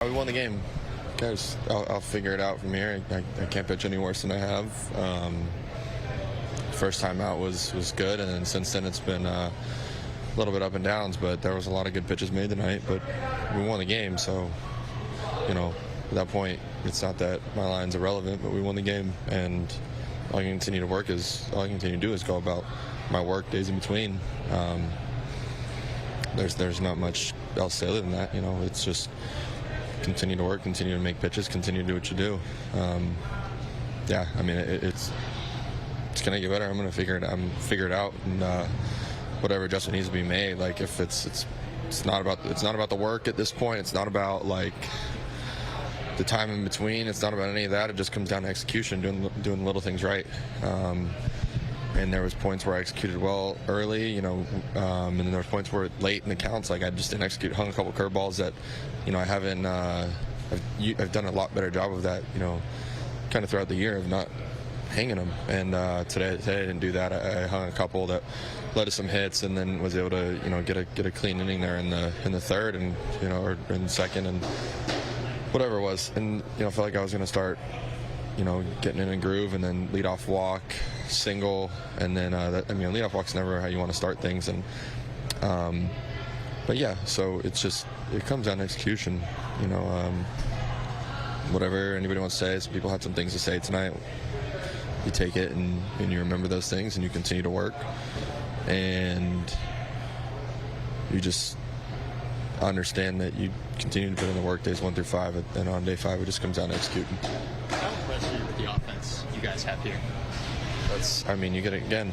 We won the game. Guys, I'll figure it out from here. I can't pitch any worse than I have. First time out was good, and then since then it's been a little bit up and downs, but there was a lot of good pitches made tonight, but we won the game, so, you know, at that point, it's not that my line's irrelevant, but we won the game, and all I can continue to do is go about my work days in between. There's not much else to say other than that, you know. It's just continue to work, continue to make pitches, continue to do what you do. Yeah, I mean, it's gonna get better. I'm gonna figure it out, and whatever adjustment needs to be made. Like, if it's not about the work at this point. It's not about like the time in between. It's not about any of that. It just comes down to execution, doing little things right. And there was points where I executed well early, you know, and then there was points where late in the counts, like I just didn't execute, hung a couple curveballs that, you know, I haven't. I've done a lot better job of that, you know, kind of throughout the year of not hanging them. And today I didn't do that. I hung a couple that led to some hits, and then was able to, you know, get a clean inning there in the third, and, you know, or in the second, and whatever it was, and, you know, felt like I was going to start, you know, getting in a groove, and then leadoff walk, single, and then leadoff walk's never how you want to start things, and but yeah, so it comes down to execution, you know. Whatever anybody wants to say, some people had some things to say tonight. You take it and you remember those things, and you continue to work, and you just understand that you continue to put in the work days 1 through 5, and on day 5 it just comes down to executing. How impressed are you with the offense you guys have here? You get it again.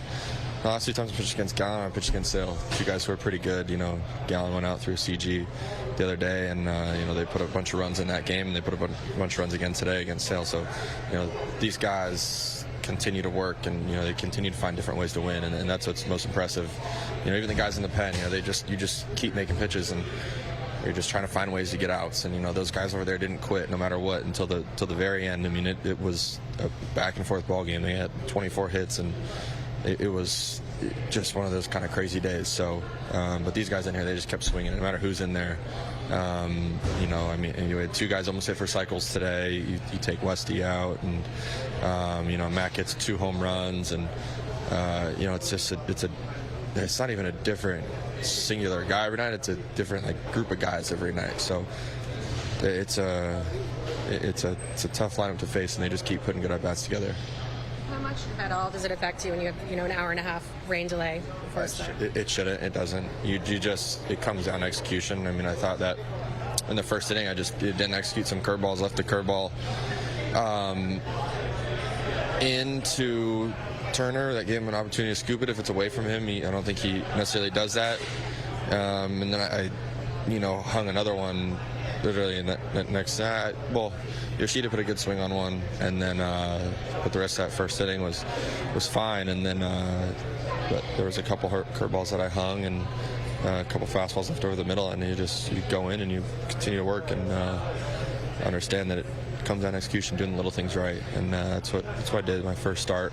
The last 2 times I pitched against Gallon, I pitched against Sale. 2 guys who are pretty good. You know, Gallon went out through CG the other day, and you know, they put a bunch of runs in that game, and they put a bunch of runs again today against Sale. So, you know, these guys continue to work, and, you know, they continue to find different ways to win, and that's what's most impressive. You know, even the guys in the pen, you know, you just keep making pitches, and you're just trying to find ways to get outs. And, you know, those guys over there didn't quit no matter what until the very end. I mean, it was a back and forth ball game. They had 24 hits, and it was just one of those kind of crazy days. So, but these guys in here, they just kept swinging, no matter who's in there. You know, I mean, and you had 2 guys almost hit for cycles today. You take Westy out, and you know, Matt gets 2 home runs, and you know, it's not even a different singular guy every night. It's a different, like, group of guys every night. So it's a tough lineup to face, and they just keep putting good at-bats together. How much, if at all, does it affect you when you have, you know, an hour and a half rain delay before a start? It shouldn't. It doesn't. It comes down to execution. I mean, I thought that in the first inning, I just didn't execute some curveballs. Left the curveball into Turner. That gave him an opportunity to scoop it. If it's away from him, I don't think he necessarily does that. And then I, you know, hung another one literally in that next. Well, Yoshida put a good swing on one, and then but the rest of that first inning was fine. And then but there was a couple curveballs that I hung, and a couple fastballs left over the middle, and you go in and you continue to work, and understand that it comes down to execution, doing the little things right, and that's what I did my first start.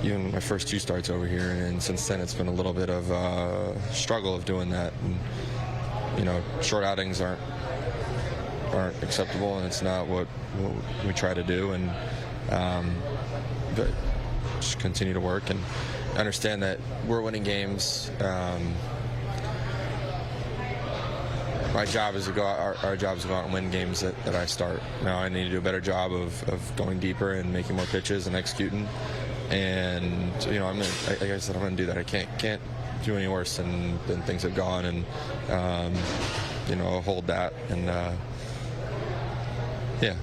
Even my first 2 starts over here, and since then it's been a little bit of a struggle of doing that. And, you know, short outings aren't acceptable, and it's not what we try to do. And but just continue to work and understand that we're winning games. My job is to go out. Our job is to go out and win games that I start. Now I need to do a better job of going deeper and making more pitches and executing. And, you know, like I said, I'm going to do that. I can't do any worse than things have gone, and you know, hold that, and yeah.